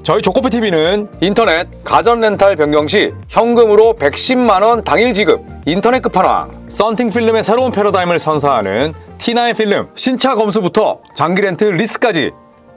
저희 조코피TV는 인터넷 가전 렌탈 변경 시 현금으로 110만원 당일 지급, 인터넷 끝판왕, 썬팅 필름의 새로운 패러다임을 선사하는 T9 필름 신차 검수부터 장기 렌트 리스까지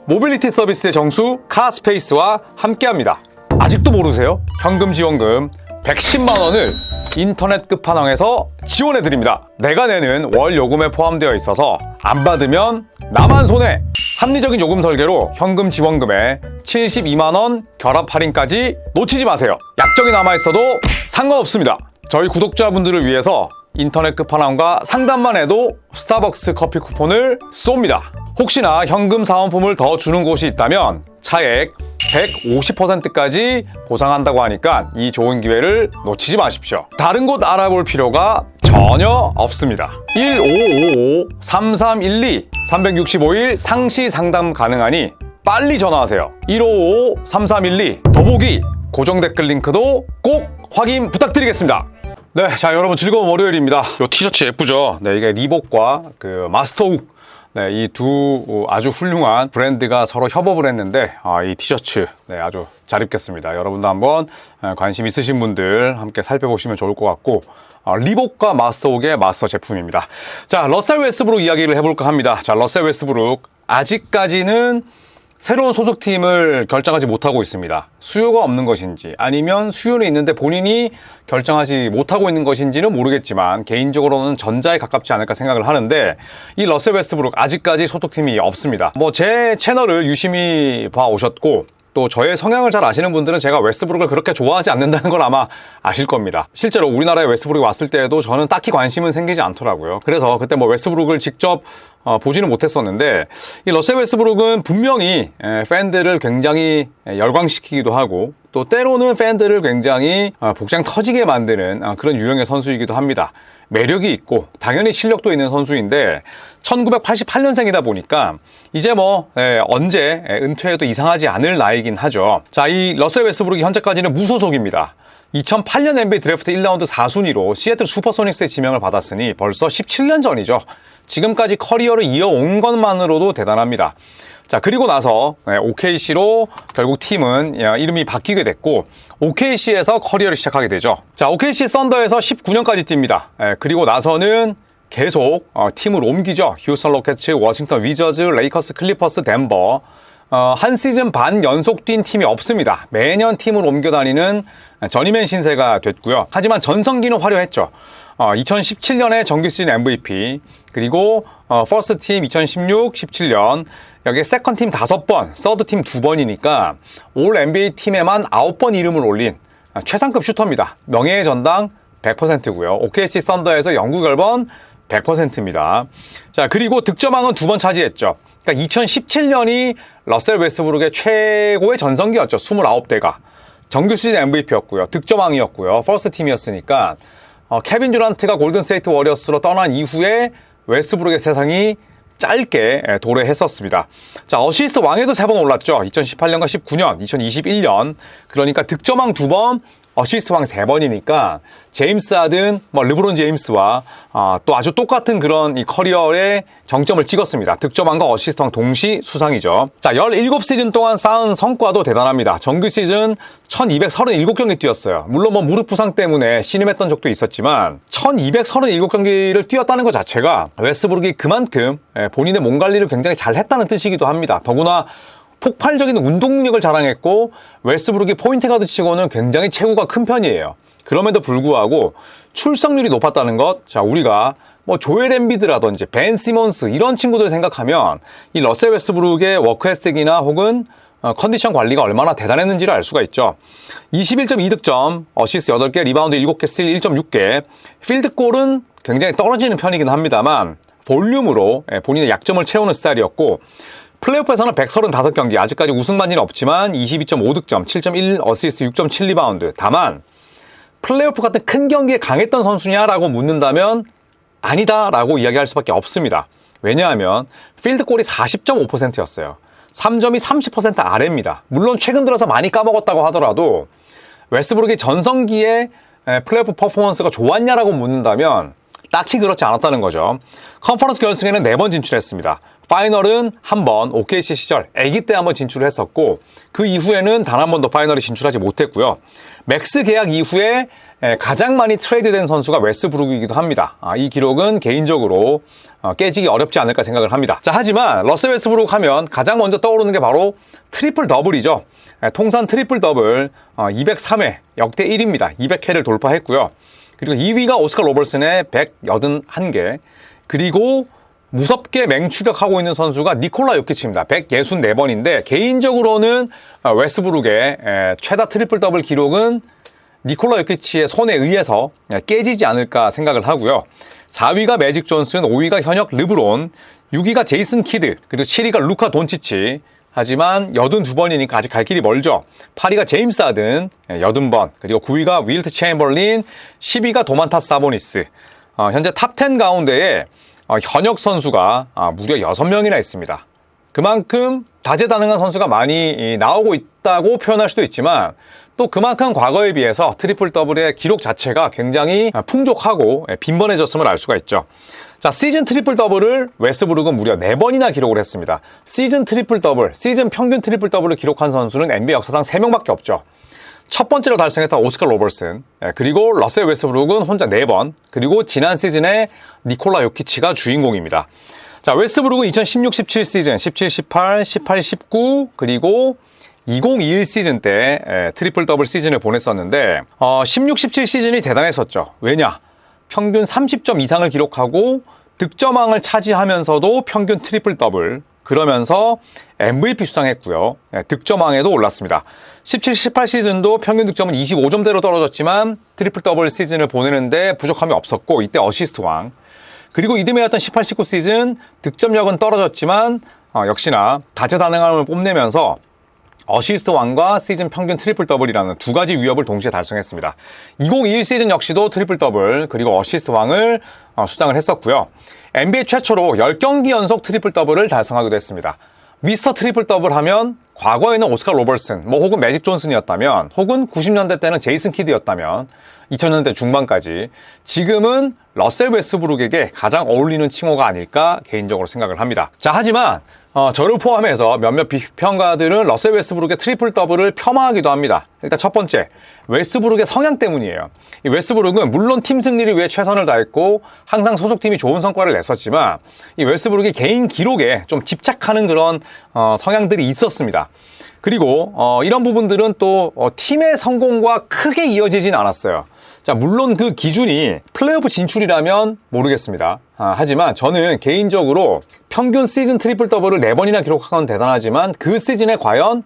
모빌리티 서비스의 정수 카스페이스와 함께합니다. 아직도 모르세요? 현금 지원금 110만원을 인터넷 끝판왕에서 지원해드립니다. 내가 내는 월 요금에 포함되어 있어서 안 받으면 나만 손해! 합리적인 요금 설계로 현금 지원금에 72만원 결합 할인까지 놓치지 마세요. 약정이 남아있어도 상관없습니다. 저희 구독자분들을 위해서 인터넷 끝판왕과 상담만 해도 스타벅스 커피 쿠폰을 쏩니다. 혹시나 현금 사은품을 더 주는 곳이 있다면 차액 150%까지 보상한다고 하니까 이 좋은 기회를 놓치지 마십시오. 다른 곳 알아볼 필요가 전혀 없습니다. 1555-3312 365일 상시 상담 가능하니 빨리 전화하세요. 1555-3312 더보기 고정 댓글 링크도 꼭 확인 부탁드리겠습니다. 네, 자 여러분 즐거운 월요일입니다. 이 티셔츠 예쁘죠? 네, 이게 리복과 그 마스터욱, 네, 이 두 아주 훌륭한 브랜드가 서로 협업을 했는데 이 티셔츠 아주 잘 입겠습니다. 여러분도 한번 관심 있으신 분들 함께 살펴보시면 좋을 것 같고, 리복과 마스터욱의 마스터 제품입니다. 자, 러셀 웨스트브룩 이야기를 해볼까 합니다. 자, 러셀 웨스트브룩 아직까지는 새로운 소속팀을 결정하지 못하고 있습니다. 수요가 없는 것인지 아니면 수요는 있는데 본인이 결정하지 못하고 있는 것인지는 모르겠지만 개인적으로는 전자에 가깝지 않을까 생각을 하는데, 이 러셀 웨스트브룩 아직까지 소속팀이 없습니다. 뭐 제 채널을 유심히 봐오셨고 또 저의 성향을 잘 아시는 분들은 제가 웨스트브룩을 그렇게 좋아하지 않는다는 걸 아마 아실 겁니다. 실제로 우리나라에 웨스트브룩이 왔을 때에도 저는 딱히 관심은 생기지 않더라고요. 그래서 그때 뭐 웨스트브룩을 직접 보지는 못했었는데, 이 러셀 웨스트브룩은 분명히 팬들을 굉장히 열광시키기도 하고 또 때로는 팬들을 굉장히 복장 터지게 만드는 그런 유형의 선수이기도 합니다. 매력이 있고 당연히 실력도 있는 선수인데 1988년생이다 보니까 이제 뭐 언제 은퇴해도 이상하지 않을 나이긴 하죠. 자, 이 러셀 웨스트브룩이 현재까지는 무소속입니다. 2008년 NBA 드래프트 1라운드 4순위로 시애틀 슈퍼소닉스의 지명을 받았으니 벌써 17년 전이죠. 지금까지 커리어를 이어온 것만으로도 대단합니다. 자, 그리고 나서 OKC로 결국 팀은 이름이 바뀌게 됐고 OKC에서 커리어를 시작하게 되죠. 자, OKC 썬더에서 19년까지 뜁니다. 그리고 나서는 계속 팀을 옮기죠. 휴스턴 로켓츠, 워싱턴 위저즈, 레이커스, 클리퍼스, 덴버. 한 시즌 반 연속 뛴 팀이 없습니다. 매년 팀을 옮겨 다니는 저니맨 신세가 됐고요. 하지만 전성기는 화려했죠. 2017년에 정규 시즌 MVP, 그리고 퍼스트 팀 2016, 17년, 여기에 세컨 팀 5번, 서드 팀 2번이니까 올 NBA 팀에만 9번 이름을 올린 최상급 슈터입니다. 명예의 전당 100%고요. OKC 썬더에서 영구 결번 100%입니다. 자, 그리고 득점왕은 2번 차지했죠. 그러니까 2017년이 러셀 웨스트브룩의 최고의 전성기였죠. 29대가. 정규 시즌 MVP였고요. 득점왕이었고요. 퍼스트 팀이었으니까 케빈 듀란트가 골든스테이트 워리어스로 떠난 이후에 웨스트브룩의 세상이 짧게 도래했었습니다. 자, 어시스트 왕에도 3번 올랐죠. 2018년과 19년, 2021년. 그러니까 득점왕 2번, 어시스트 왕 3번이니까 제임스 하든, 르브론 제임스와 또 아주 똑같은 그런 이 커리어의 정점을 찍었습니다. 득점왕과 어시스트 왕 동시 수상이죠. 자, 17시즌 동안 쌓은 성과도 대단합니다. 정규 시즌 1237경기 뛰었어요. 물론 뭐 무릎 부상 때문에 신음했던 적도 있었지만 1237경기를 뛰었다는 것 자체가 웨스트브룩이 그만큼 본인의 몸 관리를 굉장히 잘 했다는 뜻이기도 합니다. 더구나 폭발적인 운동 능력을 자랑했고 웨스트브룩이 포인트 가드 치고는 굉장히 체구가 큰 편이에요. 그럼에도 불구하고 출석률이 높았다는 것, 자, 우리가 뭐 조엘 엠비드라든지 벤 시몬스 이런 친구들 생각하면 이 러셀 웨스트브룩의 워크 에틱이나 혹은 컨디션 관리가 얼마나 대단했는지를 알 수가 있죠. 21.2득점, 어시스트 8개, 리바운드 7개, 스틸 1.6개, 필드골은 굉장히 떨어지는 편이긴 합니다만 볼륨으로 본인의 약점을 채우는 스타일이었고, 플레이오프에서는 135경기, 아직까지 우승 반지는 없지만 22.5득점, 7.1 어시스트, 6.7 리바운드. 다만 플레이오프 같은 큰 경기에 강했던 선수냐라고 묻는다면 아니다라고 이야기할 수밖에 없습니다. 왜냐하면 필드골이 40.5%였어요. 3점이 30% 아래입니다. 물론 최근 들어서 많이 까먹었다고 하더라도 웨스트브룩이 전성기에 플레이오프 퍼포먼스가 좋았냐라고 묻는다면 딱히 그렇지 않았다는 거죠. 컨퍼런스 결승에는 4번 진출했습니다. 파이널은 한 번 OKC 시절 아기 때 한번 진출을 했었고 그 이후에는 단 한 번도 파이널에 진출하지 못했고요. 맥스 계약 이후에 가장 많이 트레이드된 선수가 웨스트브룩이기도 합니다. 이 기록은 개인적으로 깨지기 어렵지 않을까 생각을 합니다. 자, 하지만 러셀 웨스트브룩 하면 가장 먼저 떠오르는 게 바로 트리플 더블이죠. 통산 트리플 더블 203회 역대 1위입니다. 200회를 돌파했고요. 그리고 2위가 오스카 로버슨의 181개, 그리고 무섭게 맹추격하고 있는 선수가 니콜라 요키치입니다. 164번인데 개인적으로는 웨스트브룩의 최다 트리플 더블 기록은 니콜라 요키치의 손에 의해서 깨지지 않을까 생각을 하고요. 4위가 매직 존슨, 5위가 현역 르브론, 6위가 제이슨 키드, 그리고 7위가 루카 돈치치. 하지만 82번이니까 아직 갈 길이 멀죠. 8위가 제임스 하든 80번, 그리고 9위가 윌트 체인벌린, 10위가 도만타스 사보니스. 현재 탑 10 가운데에 현역 선수가 무려 6명이나 있습니다. 그만큼 다재다능한 선수가 많이 나오고 있다고 표현할 수도 있지만 또 그만큼 과거에 비해서 트리플 더블의 기록 자체가 굉장히 풍족하고 빈번해졌음을 알 수가 있죠. 자, 시즌 트리플 더블을 웨스트브룩은 무려 4번이나 기록을 했습니다. 시즌 트리플 더블, 시즌 평균 트리플 더블을 기록한 선수는 NBA 역사상 3명밖에 없죠. 첫 번째로 달성했던 오스카 로버슨, 그리고 러셀 웨스트브룩은 혼자 4번, 그리고 지난 시즌에 니콜라 요키치가 주인공입니다. 자, 웨스트브룩은 2016-17 시즌, 17-18, 18-19, 그리고 2021 시즌 때 트리플 더블 시즌을 보냈었는데 16-17 시즌이 대단했었죠. 왜냐? 평균 30점 이상을 기록하고 득점왕을 차지하면서도 평균 트리플 더블, 그러면서 MVP 수상했고요. 득점왕에도 올랐습니다. 17-18 시즌도 평균 득점은 25점대로 떨어졌지만 트리플 더블 시즌을 보내는데 부족함이 없었고 이때 어시스트 왕. 그리고 이듬해였던 18-19 시즌 득점력은 떨어졌지만 역시나 다재다능함을 뽐내면서 어시스트 왕과 시즌 평균 트리플 더블이라는 두 가지 위협을 동시에 달성했습니다. 2021 시즌 역시도 트리플 더블 그리고 어시스트 왕을 수상을 했었고요. NBA 최초로 10경기 연속 트리플 더블을 달성하기도 했습니다. 미스터 트리플 더블 하면 과거에는 오스카 로버슨, 혹은 매직 존슨이었다면, 혹은 90년대 때는 제이슨 키드였다면, 2000년대 중반까지 지금은 러셀 웨스트브룩에게 가장 어울리는 칭호가 아닐까 개인적으로 생각을 합니다. 자, 하지만 저를 포함해서 몇몇 비평가들은 러셀 웨스트브룩의 트리플 더블을 폄하하기도 합니다. 일단 첫 번째, 웨스트브룩의 성향 때문이에요. 이 웨스트브룩은 물론 팀 승리를 위해 최선을 다했고 항상 소속팀이 좋은 성과를 냈었지만 이 웨스트브룩이 개인 기록에 좀 집착하는 그런 성향들이 있었습니다. 그리고 이런 부분들은 또 팀의 성공과 크게 이어지진 않았어요. 자, 물론 그 기준이 플레이오프 진출이라면 모르겠습니다. 하지만 저는 개인적으로 평균 시즌 트리플 더블을 4번이나 기록한 건 대단하지만 그 시즌에 과연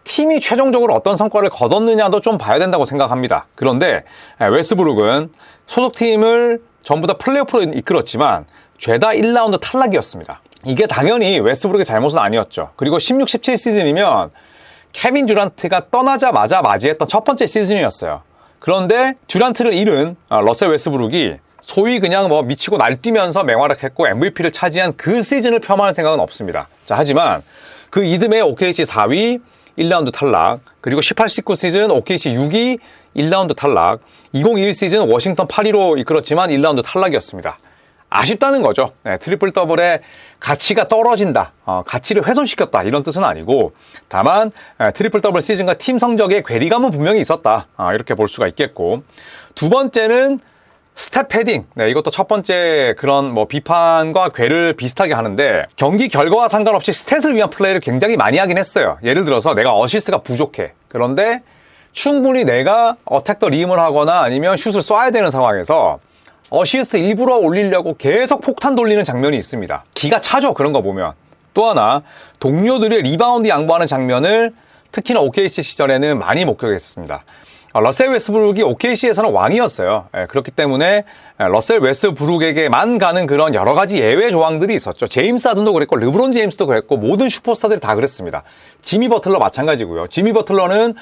팀이 최종적으로 어떤 성과를 거뒀느냐도 좀 봐야 된다고 생각합니다. 그런데 웨스트브룩은 소속팀을 전부 다 플레이오프로 이끌었지만 죄다 1라운드 탈락이었습니다. 이게 당연히 웨스트브룩의 잘못은 아니었죠. 그리고 16-17 시즌이면 케빈 듀란트가 떠나자마자 맞이했던 첫 번째 시즌이었어요. 그런데 듀란트를 잃은 러셀 웨스트브룩이 소위 그냥 미치고 날뛰면서 맹활약했고 MVP를 차지한 그 시즌을 폄하할 생각은 없습니다. 자, 하지만 그 이듬해 OKC 4위 1라운드 탈락, 그리고 18-19 시즌 OKC 6위 1라운드 탈락, 2021 시즌 워싱턴 8위로 이끌었지만 1라운드 탈락이었습니다. 아쉽다는 거죠. 트리플 더블의 가치가 떨어진다, 가치를 훼손시켰다 이런 뜻은 아니고 다만 트리플 더블 시즌과 팀 성적의 괴리감은 분명히 있었다, 이렇게 볼 수가 있겠고, 두 번째는 스탯 패딩. 이것도 첫 번째 그런 비판과 괴를 비슷하게 하는데 경기 결과와 상관없이 스탯을 위한 플레이를 굉장히 많이 하긴 했어요. 예를 들어서 내가 어시스트가 부족해. 그런데 충분히 내가 어택 더 리임을 하거나 아니면 슛을 쏴야 되는 상황에서 어시스트 일부러 올리려고 계속 폭탄 돌리는 장면이 있습니다. 기가 차죠, 그런 거 보면. 또 하나, 동료들의 리바운드 양보하는 장면을 특히나 OKC 시절에는 많이 목격했습니다. 러셀 웨스트브룩이 OKC에서는 왕이었어요. 그렇기 때문에 러셀 웨스트브룩에게만 가는 그런 여러 가지 예외 조항들이 있었죠. 제임스 하든도 그랬고 르브론 제임스도 그랬고 모든 슈퍼스타들이 다 그랬습니다. 지미 버틀러 마찬가지고요. 지미 버틀러는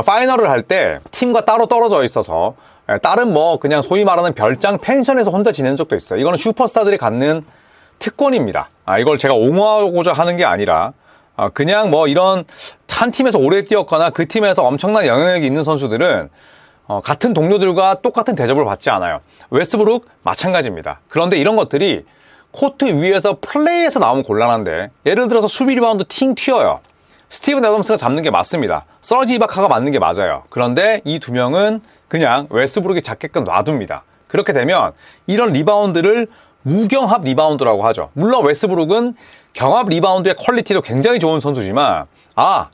파이널을 할 때 팀과 따로 떨어져 있어서 다른 그냥 소위 말하는 별장 펜션에서 혼자 지낸 적도 있어요. 이거는 슈퍼스타들이 갖는 특권입니다. 이걸 제가 옹호하고자 하는 게 아니라 그냥 이런 한 팀에서 오래 뛰었거나 그 팀에서 엄청난 영향력이 있는 선수들은 같은 동료들과 똑같은 대접을 받지 않아요. 웨스트브룩 마찬가지입니다. 그런데 이런 것들이 코트 위에서 플레이에서 나오면 곤란한데 예를 들어서 수비 리바운드 팅 튀어요. 스티븐 애덤스가 잡는 게 맞습니다. 서지 이바카가 맞는 게 맞아요. 그런데 이 두 명은 그냥 웨스트브룩이 잡게끔 놔둡니다. 그렇게 되면 이런 리바운드를 무경합 리바운드라고 하죠. 물론 웨스트브룩은 경합 리바운드의 퀄리티도 굉장히 좋은 선수지만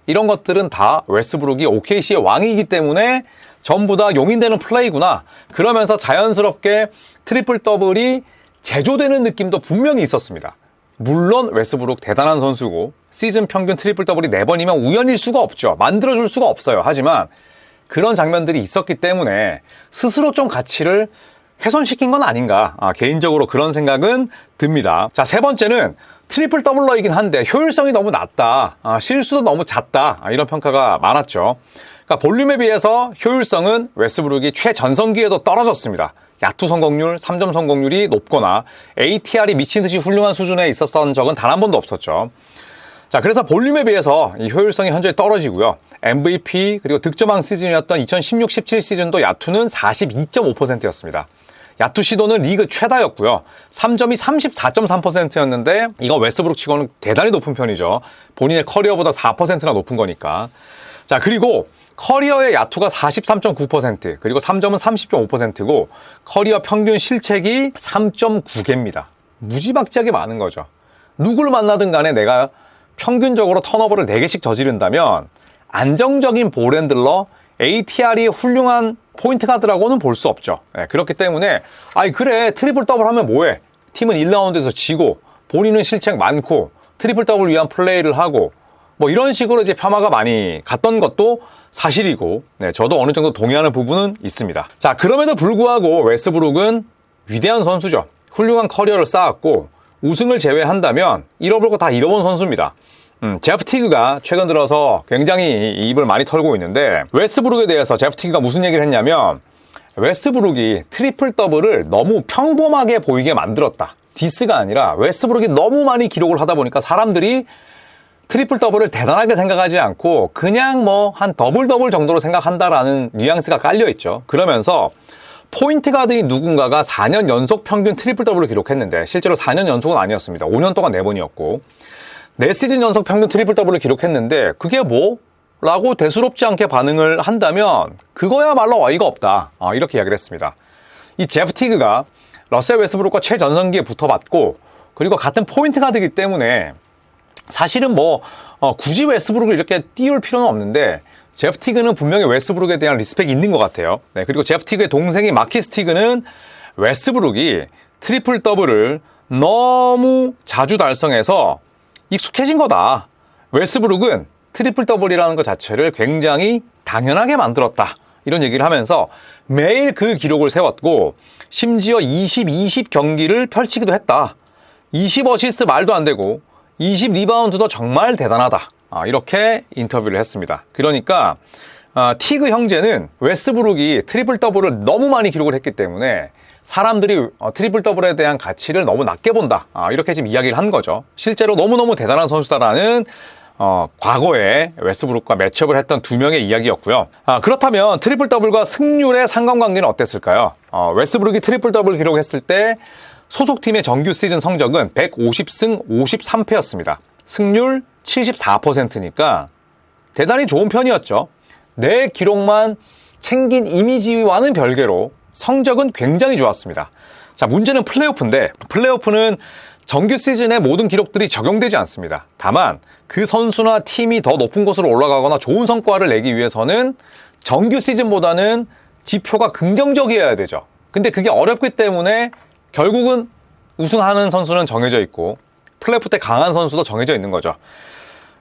이런 것들은 다 웨스트브룩이 OKC의 왕이기 때문에 전부 다 용인되는 플레이구나. 그러면서 자연스럽게 트리플 더블이 제조되는 느낌도 분명히 있었습니다. 물론 웨스트브룩 대단한 선수고 시즌 평균 트리플 더블이 4번이면 우연일 수가 없죠. 만들어줄 수가 없어요. 하지만 그런 장면들이 있었기 때문에 스스로 좀 가치를 훼손시킨 건 아닌가. 개인적으로 그런 생각은 듭니다. 자, 세 번째는 트리플 더블러이긴 한데 효율성이 너무 낮다. 실수도 너무 잦다. 이런 평가가 많았죠. 그러니까 볼륨에 비해서 효율성은 웨스트브룩이 최전성기에도 떨어졌습니다. 야투 성공률, 3점 성공률이 높거나 ATR이 미친 듯이 훌륭한 수준에 있었던 적은 단 한 번도 없었죠. 자, 그래서 볼륨에 비해서 이 효율성이 현저히 떨어지고요. MVP 그리고 득점왕 시즌이었던 2016-17 시즌도 야투는 42.5%였습니다. 야투 시도는 리그 최다였고요. 3점이 34.3%였는데 이거 웨스트브룩 치고는 대단히 높은 편이죠. 본인의 커리어보다 4%나 높은 거니까. 자, 그리고 커리어의 야투가 43.9%, 그리고 3점은 30.5%고 커리어 평균 실책이 3.9개입니다. 무지막지하게 많은 거죠. 누굴 만나든 간에 내가 평균적으로 턴오버를 4개씩 저지른다면 안정적인 볼핸들러, ATR이 훌륭한 포인트 가드라고는 볼 수 없죠. 그렇기 때문에 그래 트리플 더블 하면 뭐해? 팀은 1라운드에서 지고 본인은 실책 많고 트리플 더블 위한 플레이를 하고 뭐 이런 식으로 이제 폄하가 많이 갔던 것도 사실이고, 저도 어느 정도 동의하는 부분은 있습니다. 자, 그럼에도 불구하고 웨스트브룩은 위대한 선수죠. 훌륭한 커리어를 쌓았고 우승을 제외한다면 잃어볼 거 다 잃어본 선수입니다. 제프 티그가 최근 들어서 굉장히 입을 많이 털고 있는데 웨스트브룩에 대해서 제프 티그가 무슨 얘기를 했냐면 웨스트브룩이 트리플 더블을 너무 평범하게 보이게 만들었다. 디스가 아니라 웨스트브룩이 너무 많이 기록을 하다 보니까 사람들이 트리플 더블을 대단하게 생각하지 않고 그냥 뭐 한 더블 정도로 생각한다라는 뉘앙스가 깔려있죠. 그러면서 포인트 가드인 누군가가 4년 연속 평균 트리플 더블을 기록했는데 실제로 4년 연속은 아니었습니다. 5년 동안 4번이었고 4시즌 연속 평균 트리플 더블을 기록했는데 그게 뭐? 라고 대수롭지 않게 반응을 한다면 그거야말로 어이가 없다. 이렇게 이야기를 했습니다. 이 제프 티그가 러셀 웨스트브룩과 최전성기에 붙어봤고 그리고 같은 포인트 가드이기 때문에 사실은 굳이 웨스트브룩을 이렇게 띄울 필요는 없는데 제프 티그는 분명히 웨스트브룩에 대한 리스펙이 있는 것 같아요. 그리고 제프 티그의 동생인 마키스 티그는 웨스트브룩이 트리플 더블을 너무 자주 달성해서 익숙해진 거다. 웨스트브룩은 트리플 더블이라는 것 자체를 굉장히 당연하게 만들었다. 이런 얘기를 하면서 매일 그 기록을 세웠고 심지어 20 경기를 펼치기도 했다. 20 어시스트 말도 안 되고 20 리바운드도 정말 대단하다. 이렇게 인터뷰를 했습니다. 그러니까 티그 형제는 웨스트브룩이 트리플 더블을 너무 많이 기록을 했기 때문에 사람들이 트리플 더블에 대한 가치를 너무 낮게 본다. 이렇게 지금 이야기를 한 거죠. 실제로 너무너무 대단한 선수다라는 과거에 웨스트브룩과 매치업을 했던 두 명의 이야기였고요. 그렇다면 트리플 더블과 승률의 상관관계는 어땠을까요? 웨스트브룩이 트리플 더블 기록했을 때 소속팀의 정규 시즌 성적은 150승 53패였습니다. 승률 74%니까 대단히 좋은 편이었죠. 내 기록만 챙긴 이미지와는 별개로 성적은 굉장히 좋았습니다. 자, 문제는 플레이오프인데 플레이오프는 정규 시즌의 모든 기록들이 적용되지 않습니다. 다만 그 선수나 팀이 더 높은 곳으로 올라가거나 좋은 성과를 내기 위해서는 정규 시즌보다는 지표가 긍정적이어야 되죠. 근데 그게 어렵기 때문에 결국은 우승하는 선수는 정해져 있고 플레이오프 때 강한 선수도 정해져 있는 거죠.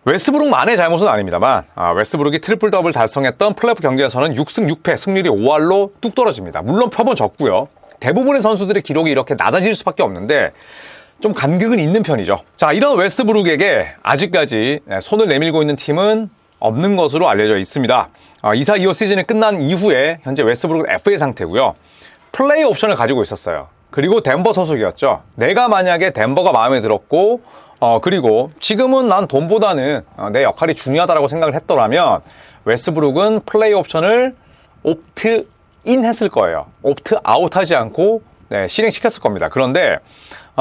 웨스트브룩만의 잘못은 아닙니다만 웨스트브룩이 트리플 더블 달성했던 플레이오프 경기에서는 6승 6패 승률이 5할로 뚝 떨어집니다. 물론 펴본졌고요. 대부분의 선수들의 기록이 이렇게 낮아질 수밖에 없는데 좀 간극은 있는 편이죠. 자, 이런 웨스트브룩에게 아직까지 손을 내밀고 있는 팀은 없는 것으로 알려져 있습니다. 2-4-2호 시즌이 끝난 이후에 현재 웨스트브룩은 FA 상태고요. 플레이 옵션을 가지고 있었어요. 그리고 덴버 소속이었죠. 내가 만약에 덴버가 마음에 들었고 그리고 지금은 난 돈보다는 내 역할이 중요하다고 생각을 했더라면 웨스트브룩은 플레이 옵션을 옵트인 했을 거예요. 옵트아웃 하지 않고 실행시켰을 겁니다. 그런데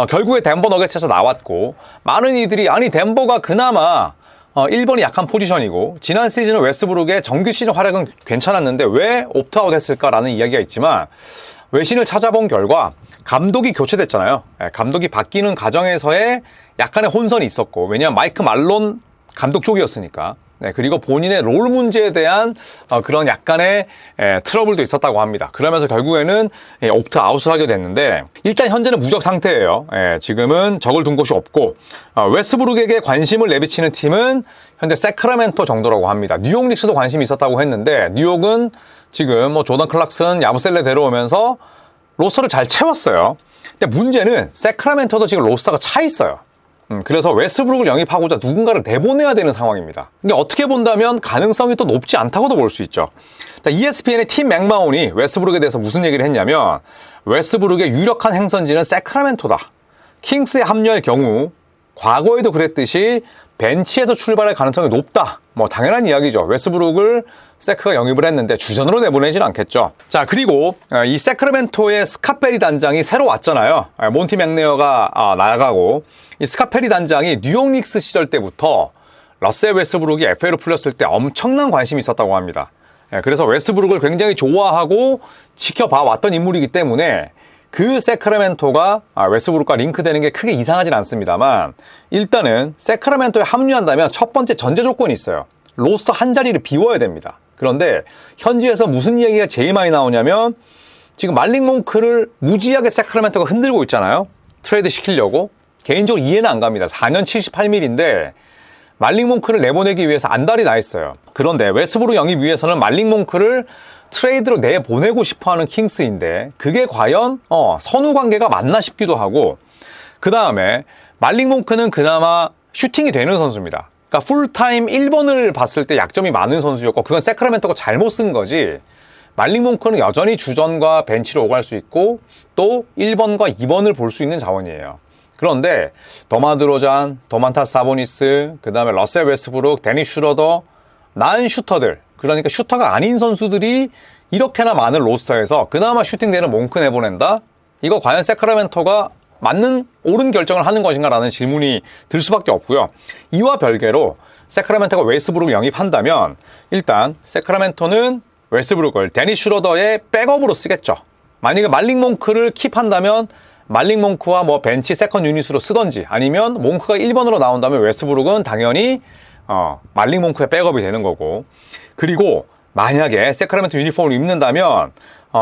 결국에 덴버 너겟에서 나왔고, 많은 이들이 아니 덴버가 그나마 1번이 약한 포지션이고 지난 시즌은 웨스트브룩의 정규 시즌 활약은 괜찮았는데 왜 옵트아웃 했을까라는 이야기가 있지만, 외신을 찾아본 결과 감독이 교체됐잖아요. 감독이 바뀌는 과정에서의 약간의 혼선이 있었고, 왜냐하면 마이크 말론 감독 쪽이었으니까. 그리고 본인의 롤 문제에 대한 그런 약간의 트러블도 있었다고 합니다. 그러면서 결국에는 옵트아웃을 하게 됐는데, 일단 현재는 무적 상태예요. 지금은 적을 둔 곳이 없고, 웨스트브룩에게 관심을 내비치는 팀은 현재 세크라멘토 정도라고 합니다. 뉴욕 닉스도 관심이 있었다고 했는데, 뉴욕은 지금 뭐 조던 클락슨, 야부셀레 데려오면서 로스터를 잘 채웠어요. 근데 문제는 세크라멘토도 지금 로스터가 차 있어요. 그래서 웨스트브룩을 영입하고자 누군가를 내보내야 되는 상황입니다. 근데 어떻게 본다면 가능성이 또 높지 않다고도 볼 수 있죠. ESPN의 팀 맥마운이 웨스트브룩에 대해서 무슨 얘기를 했냐면, 웨스트브룩의 유력한 행선지는 세크라멘토다. 킹스에 합류할 경우 과거에도 그랬듯이 벤치에서 출발할 가능성이 높다. 뭐 당연한 이야기죠. 웨스트브룩을 세크가 영입을 했는데 주전으로 내보내진 않겠죠. 자, 그리고 이 세크라멘토의 스캇베리 단장이 새로 왔잖아요. 몬티 맥네어가 나가고, 이 스캇베리 단장이 뉴욕 닉스 시절 때부터 러셀 웨스트브룩이 FA로 풀렸을 때 엄청난 관심이 있었다고 합니다. 그래서 웨스트브룩을 굉장히 좋아하고 지켜봐 왔던 인물이기 때문에 그 세크라멘토가 웨스트브룩과 링크되는 게 크게 이상하진 않습니다만, 일단은 세크라멘토에 합류한다면 첫 번째 전제 조건이 있어요. 로스터 한 자리를 비워야 됩니다. 그런데 현지에서 무슨 얘기가 제일 많이 나오냐면, 지금 말릭 몽크를 무지하게 세크라멘토가 흔들고 있잖아요. 트레이드 시키려고. 개인적으로 이해는 안 갑니다. 4년 78밀인데 말릭 몽크를 내보내기 위해서 안달이 나 있어요. 그런데 웨스트브룩 영입 위해서는 말릭 몽크를 트레이드로 내보내고 싶어하는 킹스인데, 그게 과연 선후 관계가 맞나 싶기도 하고, 그 다음에 말릭 몽크는 그나마 슈팅이 되는 선수입니다. 그러니까 풀타임 1번을 봤을 때 약점이 많은 선수였고, 그건 세크라멘토가 잘못 쓴 거지, 말릭 몽크는 여전히 주전과 벤치로 오갈 수 있고 또 1번과 2번을 볼 수 있는 자원이에요. 그런데 더마 드로잔, 도만타스 사보니스, 그 다음에 러셀 웨스트브룩, 데니스 슈러더, 난 슈터들, 그러니까 슈터가 아닌 선수들이 이렇게나 많은 로스터에서 그나마 슈팅되는 몽크 내보낸다? 이거 과연 세크라멘토가 맞는 옳은 결정을 하는 것인가라는 질문이 들 수밖에 없고요. 이와 별개로 세크라멘토가 웨스트브룩을 영입한다면 일단 세크라멘토는 웨스트브룩을 데니스 슈러더의 백업으로 쓰겠죠. 만약에 말릭 몽크를 킵한다면 말릭 몽크와 뭐 벤치 세컨 유닛으로 쓰던지, 아니면 몽크가 1번으로 나온다면 웨스트브룩은 당연히 말릭 몽크의 백업이 되는 거고, 그리고 만약에 세크라멘토 유니폼을 입는다면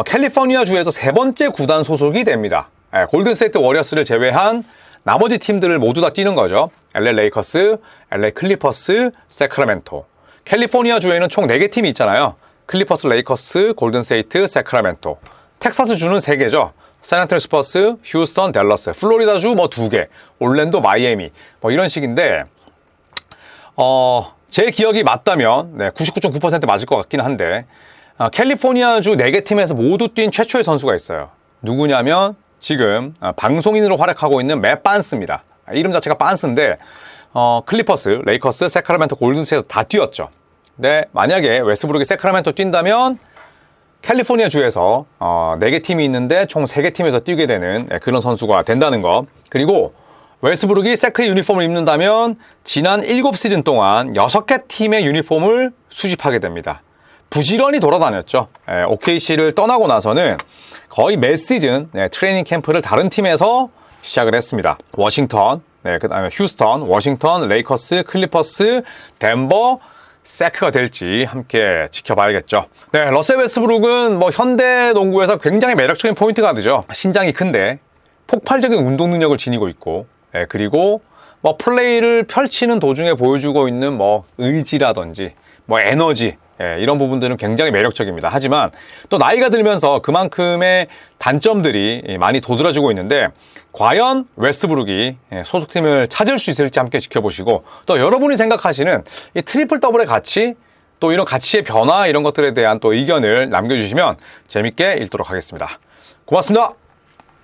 캘리포니아 주에서 세 번째 구단 소속이 됩니다. 골든스테이트 워리어스를 제외한 나머지 팀들을 모두 다 뛰는 거죠. LA 레이커스, LA 클리퍼스, 세크라멘토. 캘리포니아 주에는 총 4개 팀이 있잖아요. 클리퍼스, 레이커스, 골든스테이트, 세크라멘토. 텍사스 주는 3개죠. 샌안토니오 스퍼스, 휴스턴, 댈러스. 플로리다 주 뭐 2개. 올랜도, 마이애미. 뭐 이런 식인데, 제 기억이 맞다면 99.9% 맞을 것 같긴 한데, 캘리포니아 주 4개 팀에서 모두 뛴 최초의 선수가 있어요. 누구냐면 지금 방송인으로 활약하고 있는 맷 반스입니다. 이름 자체가 반스인데 클리퍼스, 레이커스, 세크라멘토, 골든스테이트 다 뛰었죠. 근데 만약에 웨스트브룩이 세크라멘토 뛴다면 캘리포니아 주에서 4개 팀이 있는데 총 3개 팀에서 뛰게 되는 그런 선수가 된다는 거. 그리고 웨스트브룩이 세크의 유니폼을 입는다면 지난 7시즌 동안 6개 팀의 유니폼을 수집하게 됩니다. 부지런히 돌아다녔죠. OKC를 떠나고 나서는 거의 매 시즌 트레이닝 캠프를 다른 팀에서 시작을 했습니다. 워싱턴, 그 다음에 휴스턴, 워싱턴, 레이커스, 클리퍼스, 덴버, 세크가 될지 함께 지켜봐야겠죠. 러셀 웨스트브룩은 뭐 현대 농구에서 굉장히 매력적인 포인트 가드죠. 신장이 큰데 폭발적인 운동 능력을 지니고 있고, 그리고 뭐 플레이를 펼치는 도중에 보여주고 있는 뭐 의지라든지 뭐 에너지, 이런 부분들은 굉장히 매력적입니다. 하지만 또 나이가 들면서 그만큼의 단점들이 많이 도드라지고 있는데, 과연 웨스트브룩이 소속팀을 찾을 수 있을지 함께 지켜보시고, 또 여러분이 생각하시는 이 트리플 더블의 가치, 또 이런 가치의 변화, 이런 것들에 대한 또 의견을 남겨주시면 재밌게 읽도록 하겠습니다. 고맙습니다.